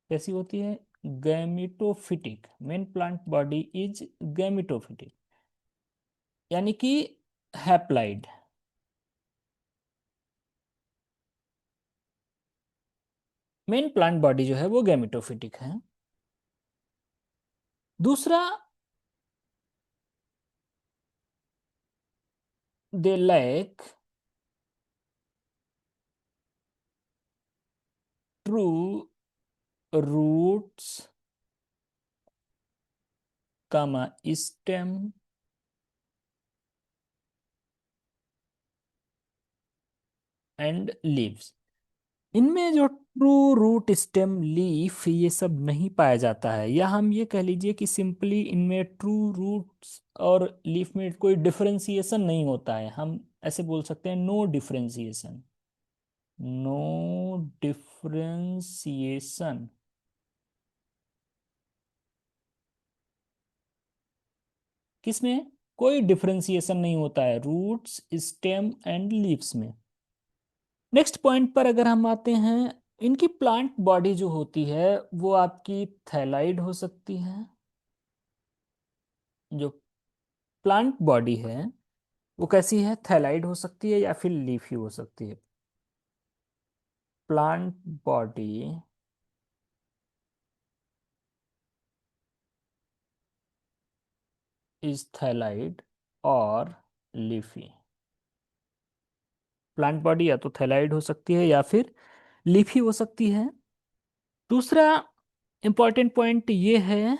कैसी होती है? Gametophytic. Main plant body is gametophytic, यानी कि हैप्लाइड। मेन प्लांट बॉडी जो है वो गैमेटोफिटिक है। दूसरा, दे लैक ट्रू रूट्स, कमा स्टेम एंड लीव्स। इनमें जो ट्रू रूट, स्टेम, लीफ, ये सब नहीं पाया जाता है, या हम ये कह लीजिए कि सिंपली इनमें ट्रू रूट्स और लीफ में कोई डिफरेंशिएशन नहीं होता है। हम ऐसे बोल सकते हैं नो डिफरेंशिएशन, नो डिफरेंशिएशन। किसमें? कोई डिफरेंशिएशन नहीं होता है रूट्स, स्टेम एंड लीव्स में। नेक्स्ट पॉइंट पर अगर हम आते हैं, इनकी प्लांट बॉडी जो होती है वो आपकी थैलाइड हो सकती है। जो प्लांट बॉडी है वो कैसी है, थैलाइड हो सकती है या फिर लीफी हो सकती है। प्लांट बॉडी इज थैलाइड और लीफी। प्लांट बॉडी या तो थैलाइड हो सकती है या फिर लीफी हो सकती है। दूसरा इंपॉर्टेंट पॉइंट ये है,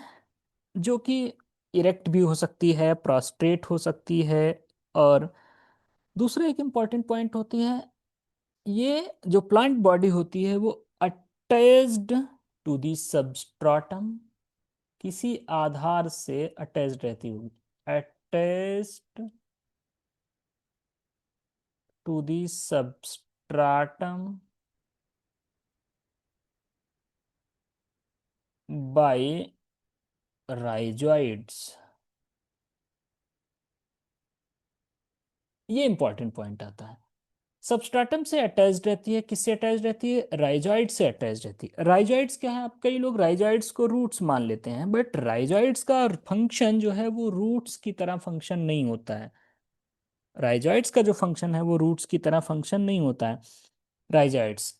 जो कि इरेक्ट भी हो सकती है, प्रोस्ट्रेट हो सकती है। और दूसरा एक इंपॉर्टेंट पॉइंट होती है, ये जो प्लांट बॉडी होती है वो अटैच्ड टू दी सबस्ट्राटम, किसी आधार से अटैच्ड रहती होगी। Attached to the substratum by rhizoids. ये इंपॉर्टेंट पॉइंट आता है। सबस्ट्राटम से अटैच्ड रहती है, किससे अटैच्ड रहती है, राइजॉइड से अटैच्ड रहती है। राइजॉइड्स क्या है, आप कई लोग राइजॉइड्स को रूट्स मान लेते हैं, बट राइजॉइड्स का फंक्शन जो है वो रूट्स की तरह फंक्शन नहीं होता है। राइजॉइड्स का जो फंक्शन है वो रूट्स की तरह फंक्शन नहीं होता है। राइजॉइड्स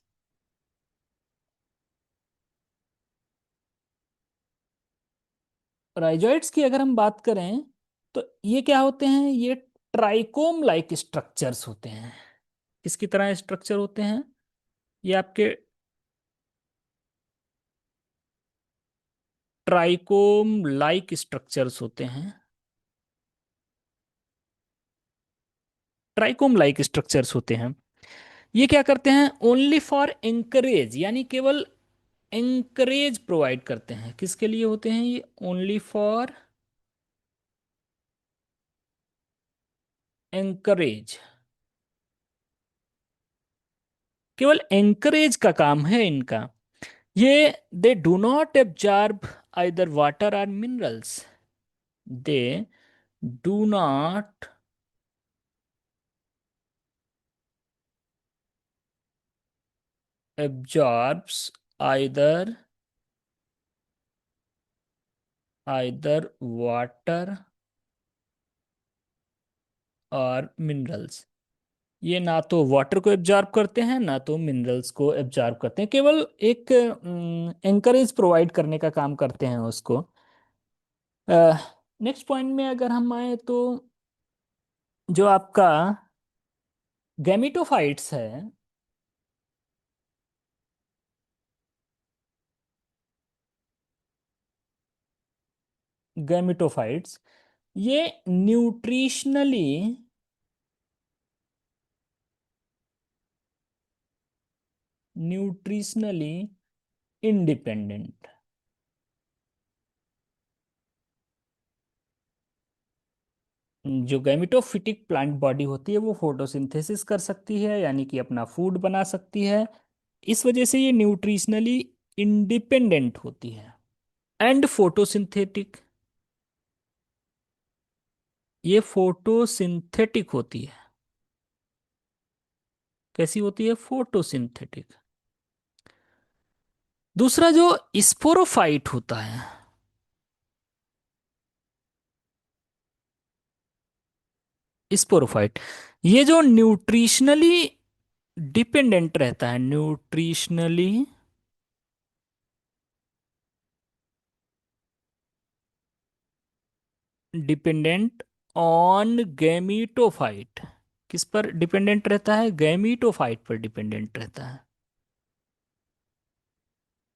राइजॉइड्स की अगर हम बात करें तो ये क्या होते हैं, ये ट्राइकोम लाइक स्ट्रक्चर्स होते हैं। किसकी तरह स्ट्रक्चर होते हैं, ये आपके ट्राइकोम लाइक स्ट्रक्चर्स होते हैं। ट्राइकोम लाइक स्ट्रक्चर्स होते हैं। ये क्या करते हैं, ओनली फॉर एंकरेज, यानी केवल एंकरेज प्रोवाइड करते हैं। किसके लिए होते हैं ये, ओनली फॉर एंकरेज, केवल एंकरेज का काम है इनका। ये they do not absorb either water और minerals. They do not absorbs either water और मिनरल्स। ये ना तो वाटर को एब्जॉर्ब करते हैं ना तो मिनरल्स को एब्जॉर्ब करते हैं, केवल एक एंकरेज प्रोवाइड करने का काम करते हैं उसको। नेक्स्ट पॉइंट में अगर हम आए तो जो आपका गैमिटोफाइट्स है, गैमिटोफाइट्स ये न्यूट्रिशनली न्यूट्रिशनली इंडिपेंडेंट। जो गैमिटोफिटिक प्लांट बॉडी होती है वो फोटोसिंथेसिस कर सकती है, यानी कि अपना फूड बना सकती है। इस वजह से ये न्यूट्रिशनली इंडिपेंडेंट होती है। एंड फोटोसिंथेटिक, ये फोटोसिंथेटिक होती है। कैसी होती है, फोटोसिंथेटिक। दूसरा जो स्पोरोफाइट होता है, स्पोरोफाइट ये जो न्यूट्रिशनली डिपेंडेंट रहता है, न्यूट्रिशनली डिपेंडेंट ऑन गैमीटोफाइट। किस पर डिपेंडेंट रहता है, गैमीटोफाइट पर डिपेंडेंट रहता है।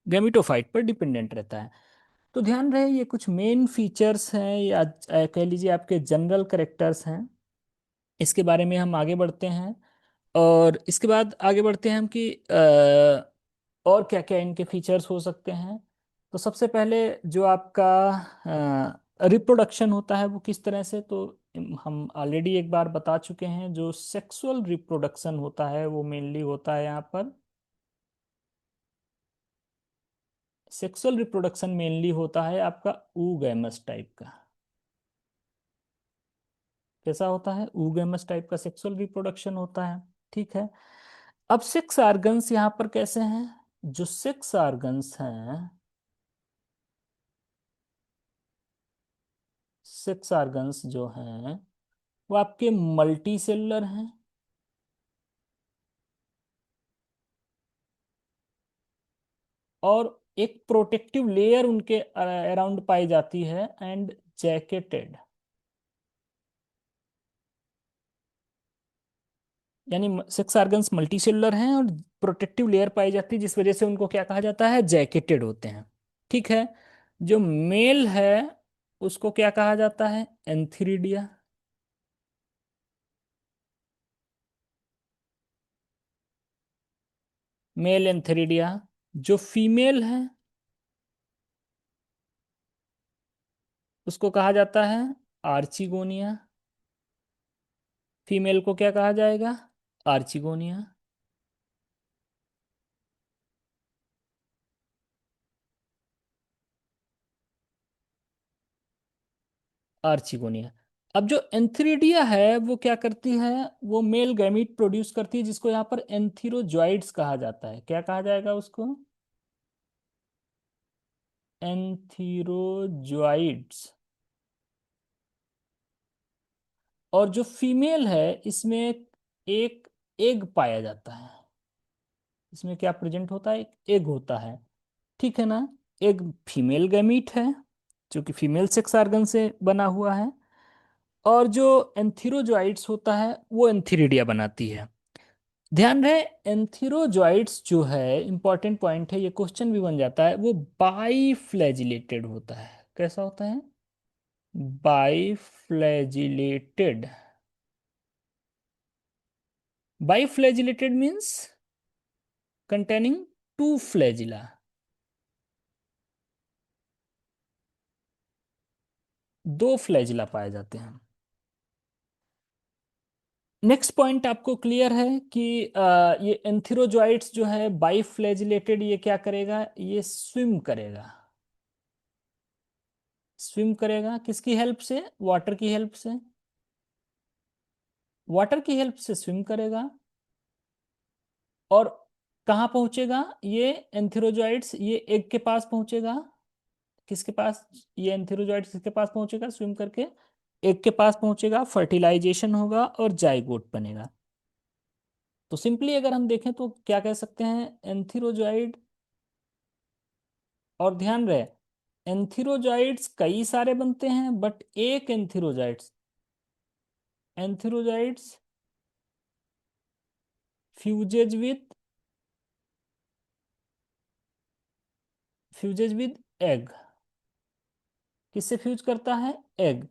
गैमीटोफाइट पर डिपेंडेंट रहता है। तो ध्यान रहे ये कुछ मेन फीचर्स हैं या कह लीजिए आपके जनरल करेक्टर्स हैं। इसके बारे में हम आगे बढ़ते हैं, और इसके बाद आगे बढ़ते हैं हम कि और क्या क्या इनके फीचर्स हो सकते हैं। तो सबसे पहले जो आपका रिप्रोडक्शन होता है वो किस तरह से, तो हम ऑलरेडी एक बार बता चुके हैं। जो सेक्सुअल रिप्रोडक्शन होता है वो मेनली होता है यहाँ पर, सेक्सुअल रिप्रोडक्शन मेनली होता है आपका ऊगैमस टाइप का। कैसा होता है, oogamous टाइप का सेक्सुअल रिप्रोडक्शन होता है। ठीक है। अब सेक्स ऑर्गन्स यहाँ पर कैसे हैं? जो सेक्स ऑर्गन्स हैं, सेक्स ऑर्गन्स जो हैं वो आपके मल्टी सेलुलर हैं, और एक प्रोटेक्टिव लेयर उनके अराउंड पाई जाती है, एंड जैकेटेड। यानी सेक्स ऑर्गन्स मल्टी सेलुलर हैं और प्रोटेक्टिव लेयर पाई जाती है, जिस वजह से उनको क्या कहा जाता है, जैकेटेड होते हैं। ठीक है। जो मेल है उसको क्या कहा जाता है, एंथीरिडिया। मेल एंथीरिडिया। जो फीमेल है उसको कहा जाता है आर्चिगोनिया। फीमेल को क्या कहा जाएगा, आर्चिगोनिया। आर्चिगोनिया। अब जो एंथीरिडिया है वो क्या करती है, वो मेल गैमीट प्रोड्यूस करती है, जिसको यहाँ पर एंथीरोजॉइड्स कहा जाता है। क्या कहा जाएगा उसको, एंथीरोजॉइड्स। और जो फीमेल है इसमें एक एग पाया जाता है। इसमें क्या प्रेजेंट होता है, एक एग होता है। ठीक है ना। एक फीमेल गैमीट है जो कि फीमेल सेक्स ऑर्गन से बना हुआ है, और जो एंथीरोजॉइड्स होता है वो एंथीरिडिया बनाती है। ध्यान रहे, एंथीरोजॉइड्स जो है, इंपॉर्टेंट पॉइंट है, ये क्वेश्चन भी बन जाता है, वो बाई फ्लैजिलेटेड होता है। कैसा होता है, by flagellated. By flagellated means containing two flagella. दो फ्लैजिला पाए जाते हैं। नेक्स्ट पॉइंट आपको क्लियर है कि ये एंथीरोजॉइड्स जो है बाई फ्लैजिलेटेड, ये क्या करेगा, ये स्विम करेगा। स्विम करेगा किसकी हेल्प से, वाटर की हेल्प से। वाटर की हेल्प से स्विम करेगा, और कहाँ पहुंचेगा ये एंथीरोजॉइड्स, ये एग के पास पहुंचेगा। किसके पास, ये एंथीरोजॉइड्स किसके पास पहुंचेगा स्विम करके, एग के पास पहुंचेगा, फर्टिलाइजेशन होगा और जाइगोट बनेगा। तो सिंपली अगर हम देखें तो क्या कह सकते हैं, एंथीरोजॉइड। और ध्यान रहे, एंथीरोजॉइड्स कई सारे बनते हैं, बट एक antherozoids, antherozoids fuses with, fuses with egg. किससे फ्यूज करता है, एग।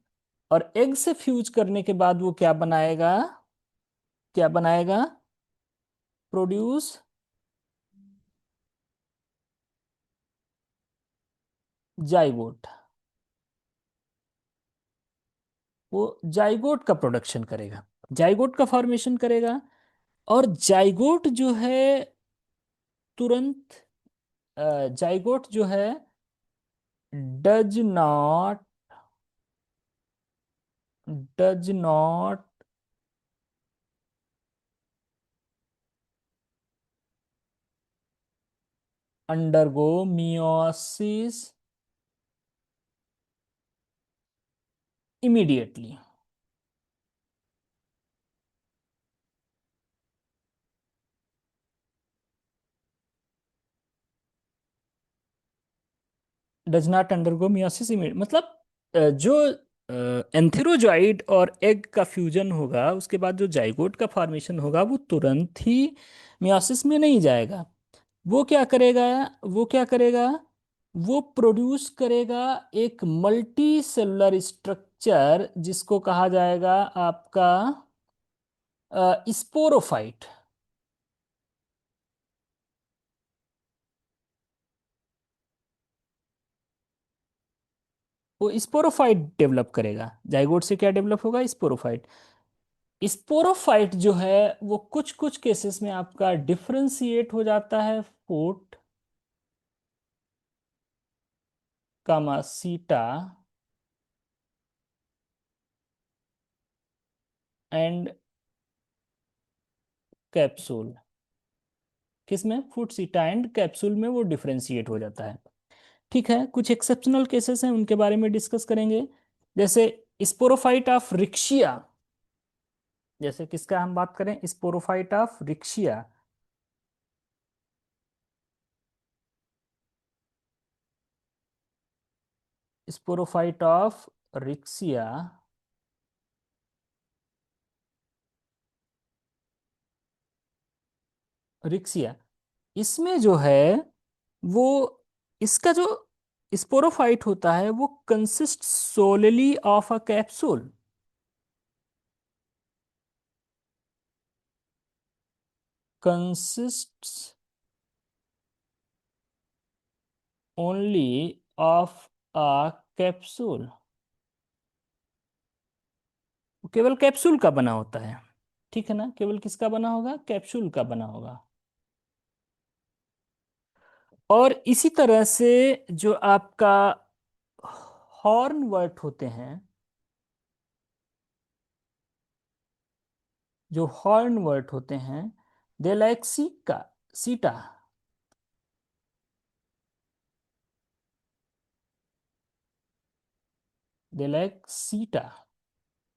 और एग से फ्यूज करने के बाद वो क्या बनाएगा, क्या बनाएगा, प्रोड्यूस जाइगोट। वो जाइगोट का प्रोडक्शन करेगा, जाइगोट का फॉर्मेशन करेगा। और जाइगोट जो है तुरंत, जाइगोट जो है does not, does not undergo meiosis immediately. Does not undergo meiosis immediate मतलब जो एंथेरोजॉइड और एग का फ्यूजन होगा, उसके बाद जो जाइगोट का फॉर्मेशन होगा, वो तुरंत ही मियोसिस में नहीं जाएगा। वो क्या करेगा, वो क्या करेगा, वो प्रोड्यूस करेगा एक मल्टी सेलुलर स्ट्रक्चर, जिसको कहा जाएगा आपका स्पोरोफाइट। वो स्पोरोफाइट डेवलप करेगा, जाइगोट से क्या डेवलप होगा, स्पोरोफाइट। स्पोरोफाइट जो है वो कुछ कुछ केसेस में आपका डिफरेंशिएट हो जाता है, फोर्ट कामासीटा एंड कैप्सूल, किसमें? फूड सीटा एंड कैप्सूल में वो डिफरेंशिएट हो जाता है। ठीक है, कुछ एक्सेप्शनल केसेस हैं, उनके बारे में डिस्कस करेंगे। जैसे स्पोरोफाइट ऑफ रिक्शिया, जैसे किसका हम बात करें, स्पोरोफाइट ऑफ रिक्शिया। स्पोरोफाइट ऑफ रिक्शिया, रिक्शिया, इसमें जो है वो, इसका जो स्पोरोफाइट होता है वो consist solely of a capsule, consists only of a capsule, केवल कैप्सूल का बना होता है। ठीक है ना, केवल किसका बना होगा? कैप्सूल का बना होगा। और इसी तरह से जो आपका हॉर्न वर्ट होते हैं, जो हॉर्न वर्ट होते हैं, दे लाइक सीका, सीटा, दे लाइक सीटा।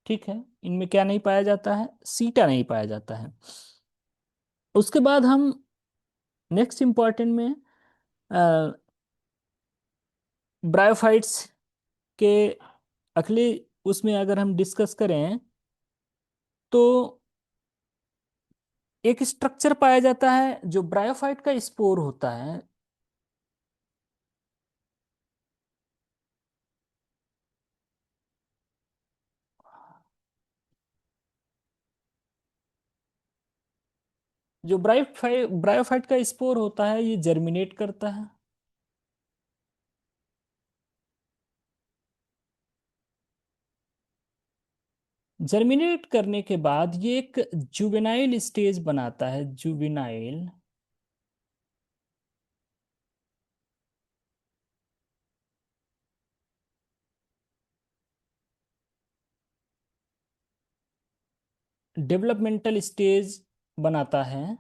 ठीक है, इनमें क्या नहीं पाया जाता है? सीटा नहीं पाया जाता है। उसके बाद हम नेक्स्ट इंपॉर्टेंट में ब्रायोफाइट्स के अगले उसमें अगर हम डिस्कस करें तो एक स्ट्रक्चर पाया जाता है जो ब्रायोफाइट का स्पोर होता है। जो ब्रायोफाइट का स्पोर होता है ये जर्मिनेट करता है। जर्मिनेट करने के बाद ये एक जुवेनाइल स्टेज बनाता है, जुवेनाइल, डेवलपमेंटल स्टेज बनाता है।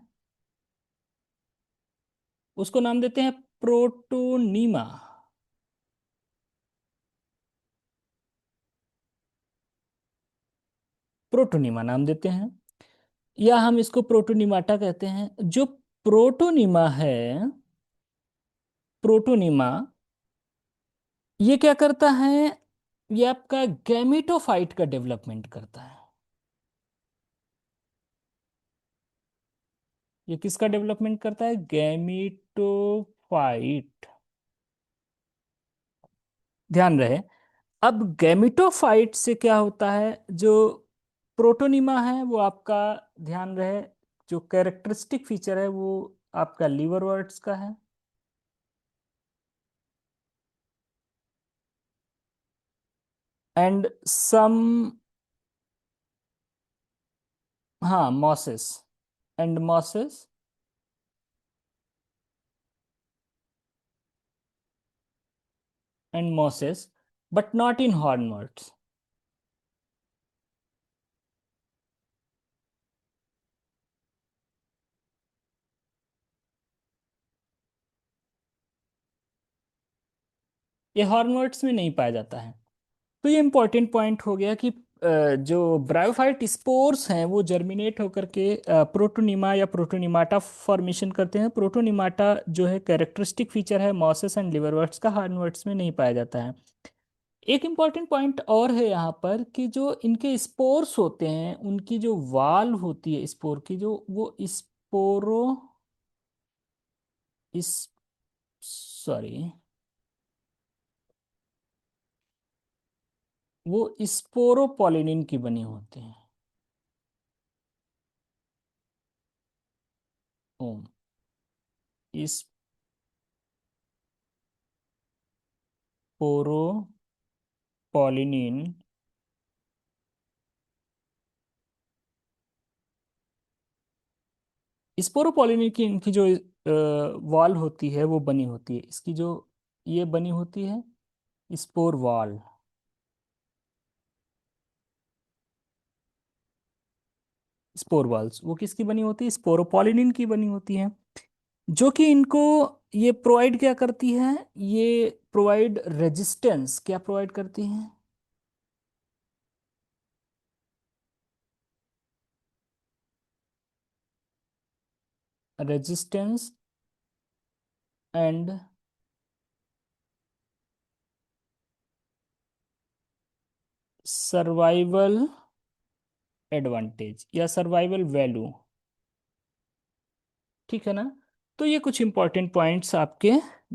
उसको नाम देते हैं प्रोटोनीमा, प्रोटोनीमा नाम देते हैं, या हम इसको प्रोटोनीमाटा कहते हैं। जो प्रोटोनीमा है, प्रोटोनीमा, ये क्या करता है? ये आपका गैमेटोफाइट का डेवलपमेंट करता है। ये किसका डेवलपमेंट करता है? गैमेटोफाइट, ध्यान रहे। अब गैमेटोफाइट से क्या होता है? जो प्रोटोनिमा है वो आपका, ध्यान रहे, जो कैरेक्टरिस्टिक फीचर है वो आपका लीवरवर्ट्स का है, एंड सम, हाँ, mosses, and mosses, and mosses, but not in hornworts. ये हॉर्नवर्ट्स में नहीं पाया जाता है। तो ये इंपॉर्टेंट पॉइंट हो गया कि जो ब्रायोफाइट स्पोर्स हैं वो जर्मिनेट होकर के प्रोटोनिमा या प्रोटोनिमाटा फॉर्मेशन करते हैं। प्रोटोनिमाटा जो है कैरेक्टरिस्टिक फीचर है मॉसेस एंड लिवरवर्ट्स का, हार्नवर्ट्स में नहीं पाया जाता है। एक इंपॉर्टेंट पॉइंट और है यहाँ पर कि जो इनके स्पोर्स होते हैं उनकी जो वाल होती है स्पोर की, जो वो स्पोरो, इस, सॉरी, वो स्पोरोपोलिनिन की बनी होती हैं। ओम, स्पोरोपोलिनिन, स्पोरोपोलिनिन की इनकी जो वॉल होती है वो बनी होती है, इसकी जो ये बनी होती है स्पोर वॉल। स्पोर वॉल्स वो किसकी बनी होती है, स्पोरोपॉलिनिन की बनी होती है, जो कि इनको ये प्रोवाइड क्या करती है, ये प्रोवाइड रेजिस्टेंस, क्या प्रोवाइड करती है, रेजिस्टेंस एंड सर्वाइवल एडवांटेज या सर्वाइवल वैल्यू। ठीक है ना। तो ये कुछ इंपॉर्टेंट पॉइंट्स आपके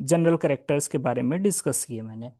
जनरल करेक्टर्स के बारे में डिस्कस किए मैंने।